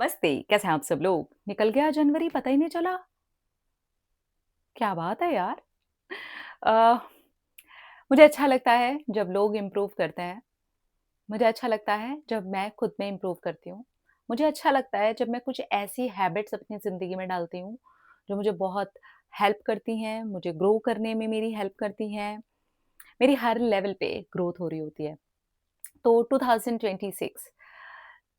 नमस्ते, कैसे हैं आप सब लोग? निकल गया जनवरी पता ही नहीं चला। क्या बात है यार! अ, मुझे अच्छा लगता है जब लोग इम्प्रूव करते हैं। मुझे अच्छा लगता है जब मैं खुद में इम्प्रूव करती हूँ। मुझे अच्छा लगता है जब मैं कुछ ऐसी हैबिट्स अपनी ज़िंदगी में डालती हूँ, जो मुझे बहुत हेल्प करती हैं, मुझे ग्रो करने में मेरी हेल्प करती हैं। मेरी हर लेवल पे ग्रोथ हो रही होती है। तो 2026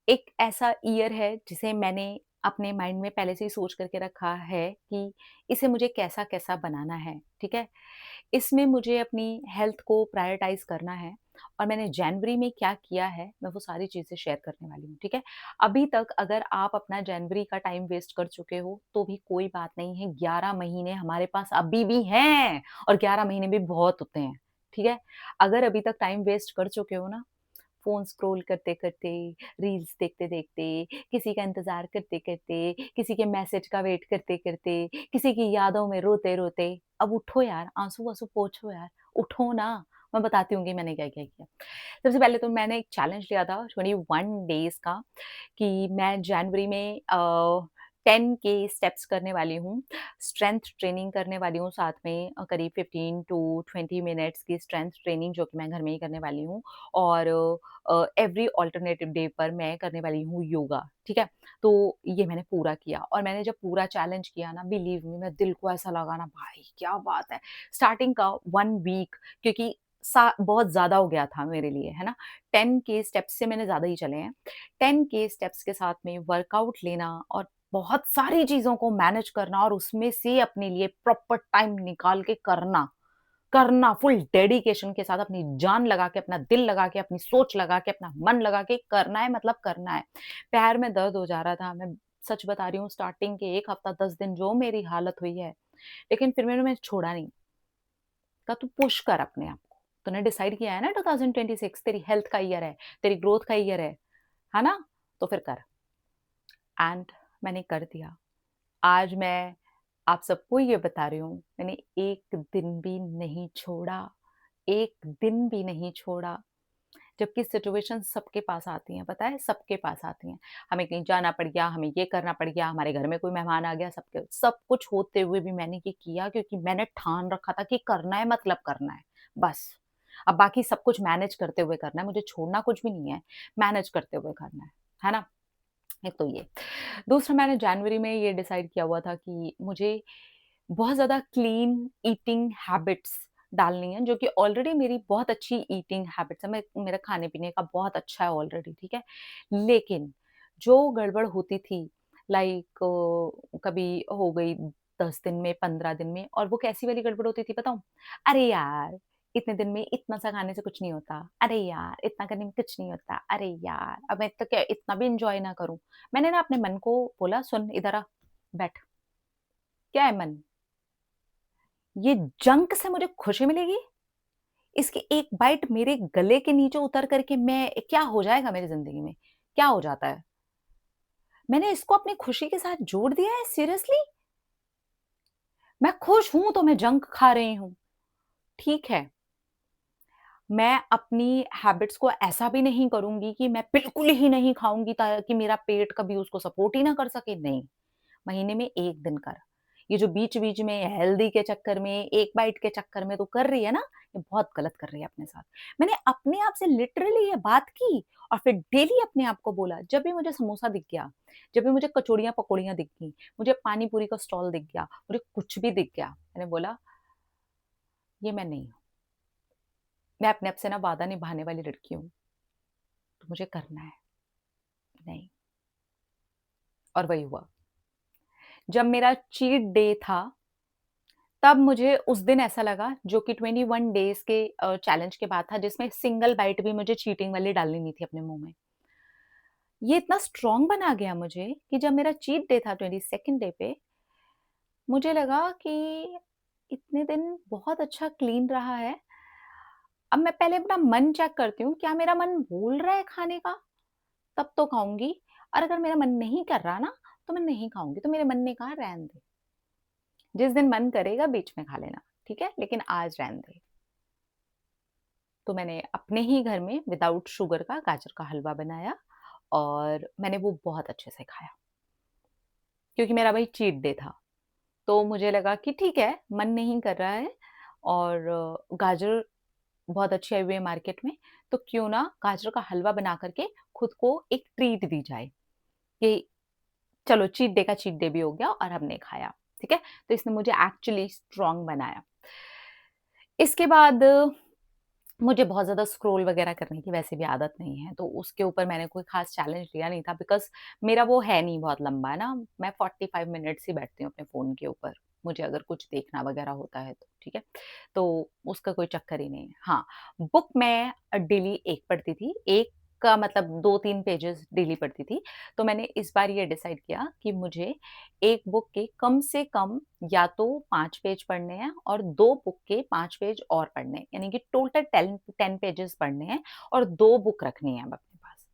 एक ऐसा ईयर है जिसे मैंने अपने माइंड में पहले से ही सोच करके रखा है कि इसे मुझे कैसा-कैसा बनाना है, ठीक है? इसमें मुझे अपनी हेल्थ को प्रायोरिटाइज़ करना है और मैंने जनवरी में क्या किया है, मैं वो सारी चीज़ें शेयर करने वाली हूँ, ठीक है? अभी तक अगर आप अपना जनवरी का टाइम वेस्ट कर चुके हो, तो भी कोई बात नहीं है, 11 महीने हमारे पास अभी भी हैं और 11 महीने भी बहुत होते हैं, ठीक है? अगर अभी तक टाइम वेस्ट कर चुके हो ना, फ़ोन स्क्रॉल करते-करते, रील्स देखते-देखते, किसी का इंतज़ार करते-करते, किसी के मैसेज का वेट करते-करते, किसी की यादों में रोते-रोते, अब उठो यार, आँसू-वाँसू पोंछो यार, उठो ना। मैं बताती हूँ कि मैंने क्या-क्या किया। सबसे पहले तो मैंने एक चैलेंज लिया था 21 डेज़ का कि मैं जनवरी में 10 के स्टेप्स करने वाली हूँ। स्ट्रेंथ ट्रेनिंग करने वाली हूँ साथ में करीब 15 टू 20 मिनट्स की स्ट्रेंथ ट्रेनिंग जो कि मैं घर में ही करने वाली हूँ और एवरी अल्टरनेटिव डे पर मैं करने वाली हूँ योगा, ठीक है? तो ये मैंने पूरा किया और मैंने जब पूरा चैलेंज किया ना बिलीव मी मैं दिल को ऐसा लगा ना भाई क्या बात है! स्टार्टिंग का 1 वीक क्योंकि सा बहुत ज़्यादा हो गया था मेरे लिए, है ना? 10 के स्टेप्स से मैंने ज़्यादा ही चले हैं। 10 के स्टेप्स के साथ में वर्कआउट लेना और बहुत सारी चीज़ों को मैनेज करना और उसमें से अपने लिए प्रॉपर टाइम निकाल के करना फुल डेडिकेशन के साथ अपनी जान लगा के, अपना दिल लगा के, अपनी सोच लगा के, अपना मन लगा के करना है मतलब करना है। पैर में दर्द हो जा रहा था, मैं सच बता रही हूँ स्टार्टिंग के 1 हफ्ता 10 दिन जो मेरी हालत हुई है, लेकिन फिर मैंने छोड़ा नहीं। कहा तू पुश कर अपने आप को। तूने डिसाइड किया है ना 2026 तेरी हेल्थ का ईयर है, तेरी ग्रोथ का ईयर है ना? तो फिर कर। एंड मैंने कर दिया। आज मैं आप सबको ये बता रही हूँ, मैंने 1 दिन भी नहीं छोड़ा, 1 दिन भी नहीं छोड़ा। जबकि सिचुएशन सबके पास आती हैं, पता है? सबके पास आती हैं। हमें कहीं जाना पड़ गया, हमें ये करना पड़ गया, हमारे घर में कोई मेहमान आ गया, सब कुछ होते हुए भी मैंने ये किया क्योंकि मैंने ठान रखा था कि करना है मतलब करना है, बस। अब बाकी सब कुछ मैनेज करते हुए करना है, मुझे छोड़ना कुछ भी नहीं है, मैनेज करते हुए करना है ना? एक तो ये। दूसरा मैंने जनवरी में ये डिसाइड किया हुआ था कि मुझे बहुत ज़्यादा क्लीन ईटिंग हैबिट्स डालनी है, जो कि ऑलरेडी मेरी बहुत अच्छी ईटिंग हैबिट्स है। मैं मेरा खाने-पीने का बहुत अच्छा है ऑलरेडी, ठीक है? लेकिन जो गड़बड़ होती थी लाइक कभी हो गई 10 दिन में, 15 दिन में और वो कैसी वाली गड़बड़ होती थी बताऊँ? अरे यार! इतने दिन में इतना सा खाने से कुछ नहीं होता। अरे यार! इतना करने में कुछ नहीं होता। अरे यार! अब मैं तो क्या इतना भी एन्जॉय ना करूँ? मैंने ना अपने मन को बोला सुन इधर आ, बैठ। क्या है मन? ये जंक से मुझे खुशी मिलेगी? इसकी एक बाइट मेरे गले के नीचे उतर कर के मैं क्या हो जाएगा मेरी ज़िंदगी में? क्या हो जाता है? मैंने इसको अपनी खुशी के साथ जोड़ दिया है सीरियसली? मैं खुश हूँ तो मैं जंक खा रही हूँ। ठीक है, मैं अपनी हैबिट्स को ऐसा भी नहीं करूँगी कि मैं बिल्कुल ही नहीं खाऊँगी ताकि मेरा पेट कभी उसको सपोर्ट ही ना कर सके, नहीं। महीने में 1 दिन कर। ये जो बीच-बीच में हेल्दी के चक्कर में, एक बाइट के चक्कर में तू कर रही है ना, ये बहुत गलत कर रही है अपने साथ। मैंने अपने आप से लिटरली ये बात की और फिर डेली अपने आप को बोला, जब भी मुझे समोसा दिख गया, जब भी मुझे कचौड़ियाँ-पकौड़ियाँ दिख गई, मुझे पानी पूरी का स्टॉल दिख गया, मुझे कुछ भी दिख गया, मैंने बोला, ये मैं नहीं हूँ। मैं अपने आप से ना वादा निभाने वाली लड़की हूँ, तो मुझे करना है। नहीं, और वही हुआ। जब मेरा चीट डे था तब मुझे उस दिन ऐसा लगा जो कि 21 डेज़ के चैलेंज के बाद था जिसमें सिंगल बाइट भी मुझे चीटिंग वाली डालनी नहीं थी अपने मुँह में। ये इतना स्ट्रॉन्ग बना गया मुझे कि जब मेरा चीट डे था 22nd डे पे, मुझे लगा कि इतने दिन बहुत अच्छा क्लीन रहा है। अब मैं पहले अपना मन चेक करती हूँ, क्या मेरा मन बोल रहा है खाने का? तब तो खाऊँगी और अगर मेरा मन नहीं कर रहा ना, तो मैं नहीं खाऊँगी। तो मेरे मन ने कहा रहने दे, जिस दिन मन करेगा बीच में खा लेना, ठीक है? लेकिन आज रहने दे। तो मैंने अपने ही घर में विदाउट शुगर का गाजर का हलवा बनाया और मैंने वो बहुत अच्छे से खाया, क्योंकि मेरा भाई चीट डे था। तो मुझे लगा कि ठीक है, मन नहीं कर रहा है और गाजर बहुत अच्छी आई हुई है मार्केट में, तो क्यों ना गाजर का हलवा बना कर के खुद को एक ट्रीट दी जाए, कि चलो चीट डे का चीट डे भी हो गया और हमने खाया, ठीक है? तो इसने मुझे एक्चुअली स्ट्रॉन्ग बनाया। इसके बाद मुझे बहुत ज़्यादा स्क्रॉल वगैरह करने की वैसे भी आदत नहीं है, तो उसके ऊपर मैंने कोई ख़ास चैलेंज लिया नहीं था बिकॉज़ मेरा वो है नहीं बहुत लंबा ना, मैं 45 मिनट्स ही बैठती हूँ अपने फ़ोन के ऊपर, मुझे अगर कुछ देखना वगैरह होता है तो, ठीक है? तो उसका कोई चक्कर ही नहीं है। हाँ, बुक मैं डेली 1 पढ़ती थी, 1 का मतलब 2-3 पेजेज़ डेली पढ़ती थी, तो मैंने इस बार ये डिसाइड किया कि मुझे 1 बुक के कम से कम या तो 5 पेज पढ़ने हैं और 2 बुक के 5 पेज और पढ़ने हैं, यानी कि टोटल 10 पेजेस पढ़ने हैं और 2 बुक रखनी है अब अपने पास।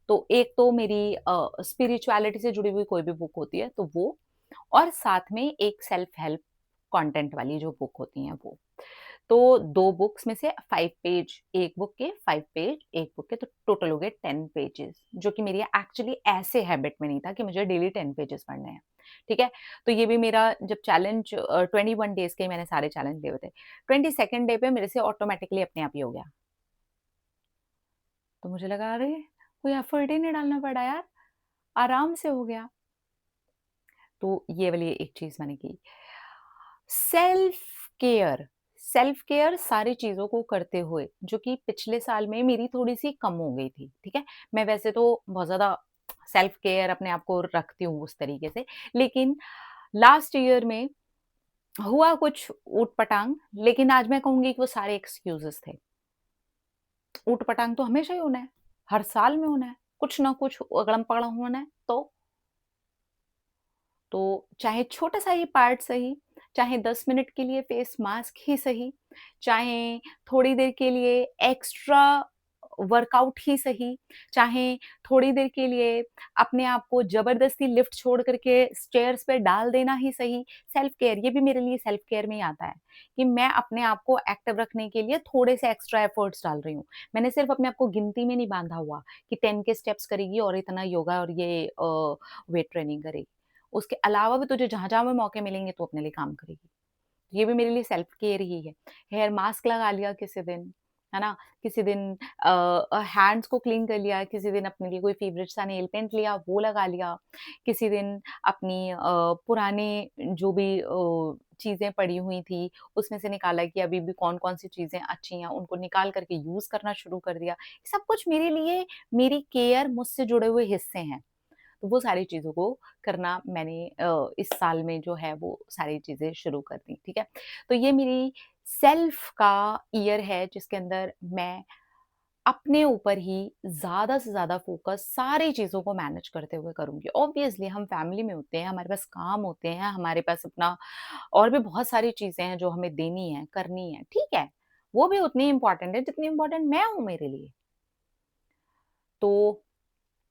तो एक तो मेरी स्पिरिचुअलिटी से जुड़ी हुई कोई भी बुक होती है तो वो, और साथ में एक सेल्फ हेल्प कंटेंट वाली जो बुक होती हैं वो। तो 2 बुक्स में से 5 पेज 1 बुक के, 5 पेज 1 बुक के, तो टोटल हो गए 10 पेजेस, जो कि मेरी एक्चुअली ऐसे हैबिट में नहीं था कि मुझे डेली 10 पेजेस पढ़ने हैं, ठीक है? तो ये भी मेरा जब चैलेंज 21 डेज़ के ही मैंने सारे चैलेंज लिए हुए थे। 22nd डे पे मेरे से ऑटोमैटिकली अपने आप ही हो गया। तो मुझे लगा अरे! कोई एफर्ट ही नहीं डालना पड़ा यार, आराम से हो गया। तो ये वाली एक चीज़ मैंने की। सेल्फ केयर, सेल्फ केयर सारी चीज़ों को करते हुए, जो कि पिछले साल में मेरी थोड़ी-सी कम हो गई थी, ठीक है? मैं वैसे तो बहुत ज़्यादा सेल्फ केयर अपने आप को रखती हूँ उस तरीके से, लेकिन लास्ट ईयर में हुआ कुछ ऊट-पटांग, लेकिन आज मैं कहूँगी कि वो सारे एक्सक्यूज़ेज़ थे। ऊट-पटांग तो हमेशा ही होना है, हर साल में होना है, कुछ ना कुछ अगड़म-पगड़म होना है, तो चाहे छोटा-सा ही पार्ट सही, चाहे 10 मिनट के लिए फेस मास्क ही सही, चाहे थोड़ी देर के लिए एक्स्ट्रा वर्कआउट ही सही, चाहे थोड़ी देर के लिए अपने आप को ज़बरदस्ती लिफ्ट छोड़ कर के स्टेयर्स पे डाल देना ही सही, सेल्फ केयर ये भी मेरे लिए सेल्फ केयर में ही आता है, कि मैं अपने आप को एक्टिव रखने के लिए थोड़े से एक्स्ट्रा एफर्ट्स डाल रही हूँ। मैंने सिर्फ़ अपने आप को गिनती में नहीं बाँधा हुआ कि 10 के स्टेप्स करेगी और इतना योगा और ये वेट ट्रेनिंग करेगी। उसके अलावा भी तुझे जहाँ-जहाँ भी मौके मिलेंगे तू अपने लिए काम करेगी। ये भी मेरे लिए सेल्फ केयर ही है। हेयर मास्क लगा लिया किसी दिन, है ना? किसी दिन हैंड्स को क्लीन कर लिया, किसी दिन अपने लिए कोई फ़ेवरेट सा नेल पेंट लिया, वो लगा लिया। किसी दिन अपनी पुराने जो भी चीज़ें पड़ी हुई थी, उसमें से निकाला कि अभी भी कौन-कौन सी चीज़ें अच्छी हैं, उनको निकाल कर के यूज़ करना शुरू कर दिया। सब कुछ मेरे लिए मेरी केयर मुझसे जुड़े हुए हिस्से हैं। तो वो सारी चीज़ों को करना मैंने इस साल में जो है वो सारी चीज़ें शुरू कर दी, ठीक है? तो ये मेरी सेल्फ का ईयर है जिसके अंदर मैं अपने ऊपर ही ज़्यादा से ज़्यादा फ़ोकस सारी चीज़ों को मैनेज करते हुए करूँगी। ऑब्वियसली हम फैमिली में होते हैं, हमारे पास काम होते हैं, हमारे पास अपना और भी बहुत सारी चीज़ें हैं जो हमें देनी है, करनी है, ठीक है? वो भी उतनी इम्पोर्टेंट है जितनी इम्पोर्टेंट मैं हूँ मेरे लिए। तो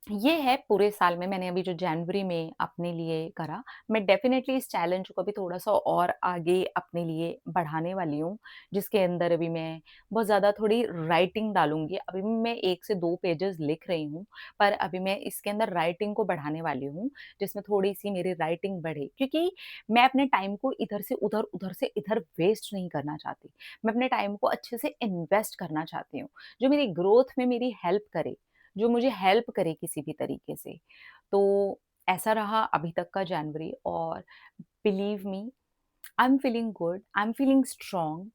ये है पूरे साल में मैंने अभी जो जनवरी में अपने लिए करा, मैं डेफ़िनेटली इस चैलेंज को भी थोड़ा-सा और आगे अपने लिए बढ़ाने वाली हूँ, जिसके अंदर अभी मैं बहुत ज़्यादा थोड़ी राइटिंग डालूँगी। अभी भी मैं 1 से 2 पेजेज़ लिख रही हूँ, पर अभी मैं इसके अंदर राइटिंग को बढ़ाने वाली हूँ, जिसमें थोड़ी-सी मेरी राइटिंग बढ़े। क्योंकि मैं अपने टाइम को इधर से उधर, उधर से इधर वेस्ट नहीं करना चाहती। मैं अपने टाइम को अच्छे से इन्वेस्ट करना चाहती हूँ, जो मेरी ग्रोथ में मेरी हेल्प करे। जो मुझे हेल्प करे किसी भी तरीके से। तो ऐसा रहा अभी तक का जनवरी और believe me I am feeling good, I am feeling strong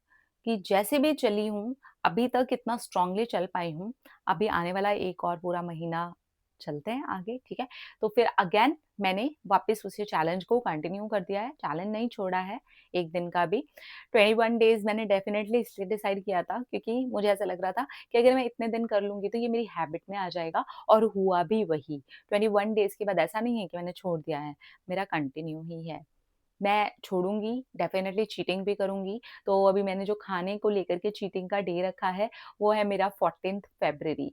कि जैसे भी चली हूँ, अभी तक इतना स्ट्रॉन्गली चल पाई हूँ, अभी आने वाला 1 और पूरा महीना चलते हैं आगे, ठीक है? तो फिर अगेन मैंने वापस उसी चैलेंज को कंटिन्यू कर दिया है, चैलेंज नहीं छोड़ा है, 1 दिन का भी। 21 डेज़ मैंने डेफिनिटली इसलिए डिसाइड किया था क्योंकि मुझे ऐसा लग रहा था कि अगर मैं इतने दिन कर लूँगी तो ये मेरी हैबिट में आ जाएगा और हुआ भी वही। 21 डेज़ के बाद ऐसा नहीं है कि मैंने छोड़ दिया है, मेरा कंटिन्यू ही है। मैं छोड़ूँगी, डेफ़िनेटली चीटिंग भी करूँगी, तो अभी मैंने जो खाने को लेकर के चीटिंग का डे रखा है, वो है मेरा 14th फ़रवरी।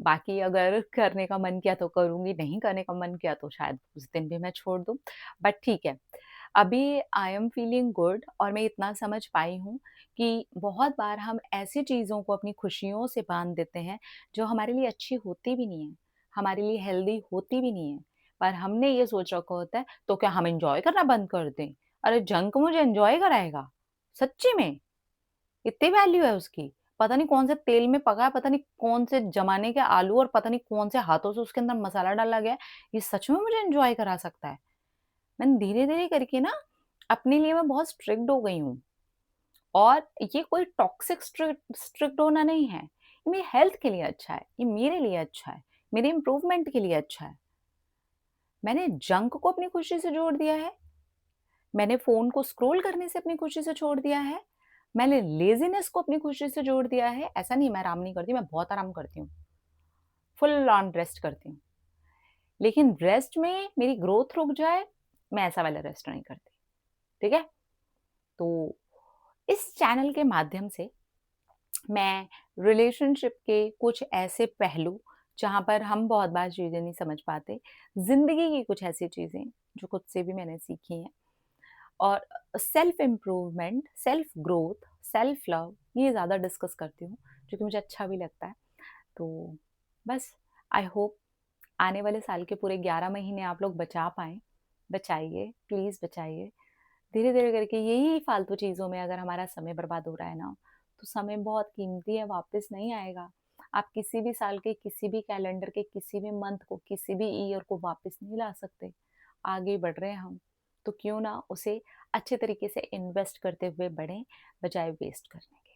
बाकी अगर करने का मन किया तो करूँगी, नहीं करने का मन किया तो शायद उस दिन भी मैं छोड़ दूँ, बट ठीक है। अभी आई एम फीलिंग गुड और मैं इतना समझ पाई हूँ कि बहुत बार हम ऐसी चीज़ों को अपनी खुशियों से बाँध देते हैं, जो हमारे लिए अच्छी होती भी नहीं है। हमारे लिए हेल्दी होती भी नहीं है। पर हमने ये सोच रखा होता है, तो क्या हम एन्जॉय करना बंद कर दें? अरे जंक मुझे एन्जॉय कराएगा, सच्ची में, इतनी वैल्यू है उसकी। पता नहीं कौन से तेल में पका है, पता नहीं कौन से ज़माने के आलू और पता नहीं कौन से हाथों से उसके अंदर मसाला डाला गया है। ये सच में मुझे एन्जॉय करा सकता है। मैंने धीरे-धीरे करके ना अपने लिए मैं बहुत स्ट्रिक्ट हो गई हूँ। और ये कोई टॉक्सिक स्ट्रिक्ट स्ट्रिक्ट होना नहीं है। ये मेरी हेल्थ के लिए अच्छा है, ये मेरे लिए अच्छा है, मेरे इम्प्रूवमेंट के लिए अच्छा है। मैंने जंक को अपनी खुशी से जोड़ दिया है, मैंने फ़ोन को स्क्रॉल करने से अपनी खुशी से छोड़ दिया है, मैंने लेज़ीनेस को अपनी खुशी से जोड़ दिया है। ऐसा नहीं मैं आराम नहीं करती, मैं बहुत आराम करती हूँ, फुल ऑन रेस्ट करती हूँ। लेकिन रेस्ट में मेरी ग्रोथ रुक जाए, मैं ऐसा वाला रेस्ट नहीं करती, ठीक है? तो इस चैनल के माध्यम से मैं रिलेशनशिप के कुछ ऐसे पहलू जहाँ पर हम बहुत बार चीज़ें नहीं समझ पाते, ज़िंदगी की कुछ ऐसी चीज़ें जो खुद से भी मैंने सीखी हैं और self improvement, self growth, self love ये ज़्यादा डिस्कस करती हूँ, जो कि मुझे अच्छा भी लगता है। तो बस आई होप आने वाले साल के पूरे 11 महीने आप लोग बचा पाएँ, बचाइए, प्लीज़ बचाइए। धीरे-धीरे करके यही फालतू चीज़ों में अगर हमारा समय बर्बाद हो रहा है ना, तो समय बहुत कीमती है, वापस नहीं आएगा। आप किसी भी साल के, किसी भी कैलेंडर के, किसी भी मंथ को, किसी भी ईयर को वापस नहीं ला सकते। आगे बढ़ रहे हैं हम, तो क्यों ना उसे अच्छे तरीके से इन्वेस्ट करते हुए बढ़ें, बजाय वेस्ट करने के।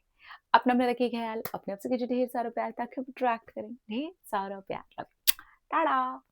अपना-अपना रखिए ख़्याल, अपने आप से कीजिए ढेर सारा प्यार ताकि हम अट्रैक्ट करें ढेर सारा प्यार। टाटा!